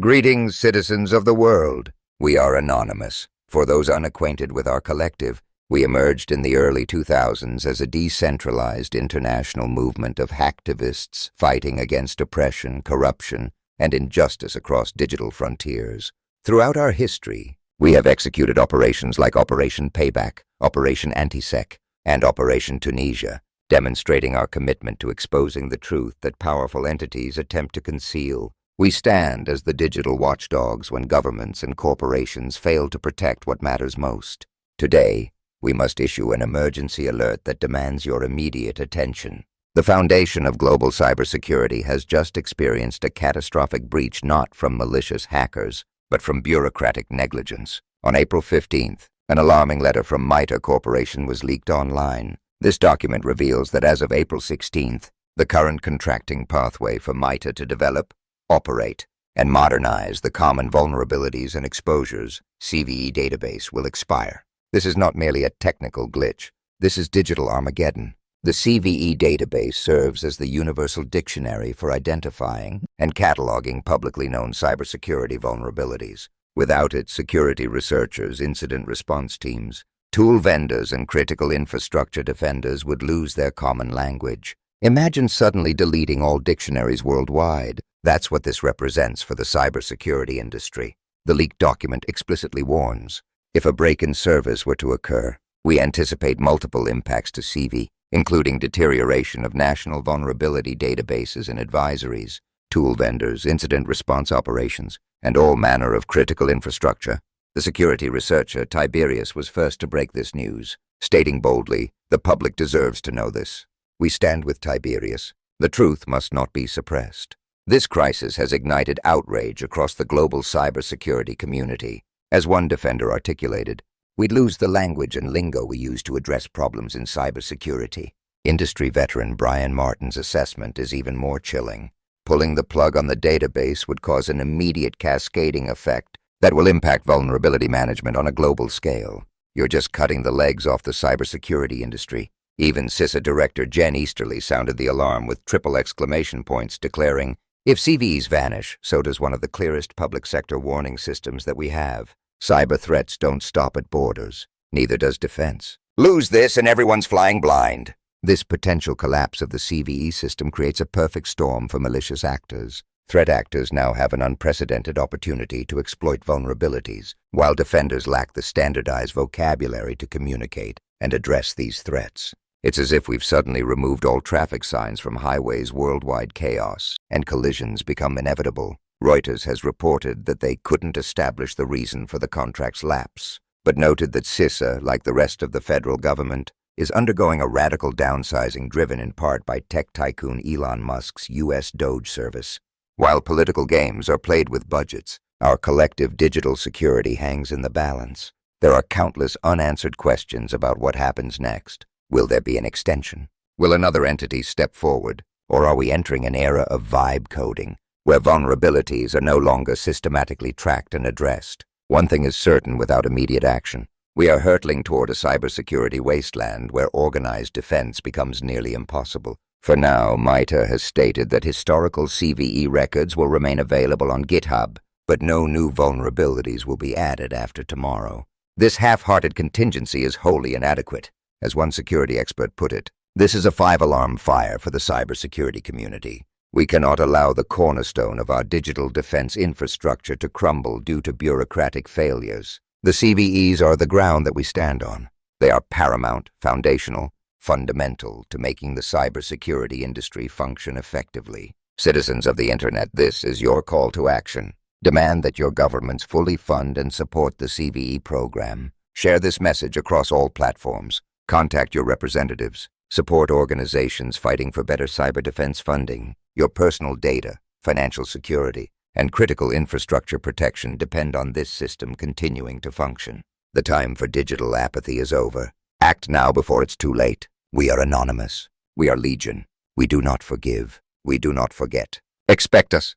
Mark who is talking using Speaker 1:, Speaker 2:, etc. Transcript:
Speaker 1: Greetings, citizens of the world. We are anonymous. For those unacquainted with our collective, we emerged in the early 2000s as a decentralized international movement of hacktivists fighting against oppression, corruption, and injustice across digital frontiers. Throughout our history, we have executed operations like Operation Payback, Operation Antisec, and Operation Tunisia, demonstrating our commitment to exposing the truth that powerful entities attempt to conceal. We stand as the digital watchdogs when governments and corporations fail to protect what matters most. Today, we must issue an emergency alert that demands your immediate attention. The foundation of global cybersecurity has just experienced a catastrophic breach not from malicious hackers, but from bureaucratic negligence. On April 15th, an alarming letter from MITRE Corporation was leaked online. This document reveals that as of April 16th, the current contracting pathway for MITRE to develop, operate, and modernize the Common Vulnerabilities and Exposures (CVE) database will expire. This is not merely a technical glitch. This is digital Armageddon. The CVE database serves as the universal dictionary for identifying and cataloging publicly known cybersecurity vulnerabilities. Without it, security researchers, incident response teams, tool vendors, and critical infrastructure defenders would lose their common language. Imagine suddenly deleting all dictionaries worldwide. That's what this represents for the cybersecurity industry. The leaked document explicitly warns, if a break in service were to occur, we anticipate multiple impacts to CVE, including deterioration of national vulnerability databases and advisories, tool vendors, incident response operations, and all manner of critical infrastructure. The security researcher Tiberius was first to break this news, stating boldly, "The public deserves to know this." We stand with Tiberius. The truth must not be suppressed. This crisis has ignited outrage across the global cybersecurity community. As one defender articulated, we'd lose the language and lingo we use to address problems in cybersecurity. Industry veteran Brian Martin's assessment is even more chilling. Pulling the plug on the database would cause an immediate cascading effect that will impact vulnerability management on a global scale. You're just cutting the legs off the cybersecurity industry. Even CISA Director Jen Easterly sounded the alarm with triple exclamation points, declaring, "If CVEs vanish, so does one of the clearest public sector warning systems that we have. Cyber threats don't stop at borders. Neither does defense. Lose this and everyone's flying blind." This potential collapse of the CVE system creates a perfect storm for malicious actors. Threat actors now have an unprecedented opportunity to exploit vulnerabilities, while defenders lack the standardized vocabulary to communicate and address these threats. It's as if we've suddenly removed all traffic signs from highways. Worldwide chaos and collisions become inevitable. Reuters has reported that they couldn't establish the reason for the contract's lapse, but noted that CISA, like the rest of the federal government, is undergoing a radical downsizing driven in part by tech tycoon Elon Musk's U.S. DOGE service. While political games are played with budgets, our collective digital security hangs in the balance. There are countless unanswered questions about what happens next. Will there be an extension? Will another entity step forward? Or are we entering an era of vibe coding, where vulnerabilities are no longer systematically tracked and addressed? One thing is certain without immediate action. We are hurtling toward a cybersecurity wasteland where organized defense becomes nearly impossible. For now, MITRE has stated that historical CVE records will remain available on GitHub, but no new vulnerabilities will be added after tomorrow. This half-hearted contingency is wholly inadequate. As one security expert put it, this is a five-alarm fire for the cybersecurity community. We cannot allow the cornerstone of our digital defense infrastructure to crumble due to bureaucratic failures. The CVEs are the ground that we stand on. They are paramount, foundational, fundamental to making the cybersecurity industry function effectively. Citizens of the Internet, this is your call to action. Demand that your governments fully fund and support the CVE program. Share this message across all platforms. Contact your representatives. Support organizations fighting for better cyber defense funding. Your personal data, financial security, and critical infrastructure protection depend on this system continuing to function. The time for digital apathy is over. Act now before it's too late. We are anonymous. We are legion. We do not forgive. We do not forget. Expect us.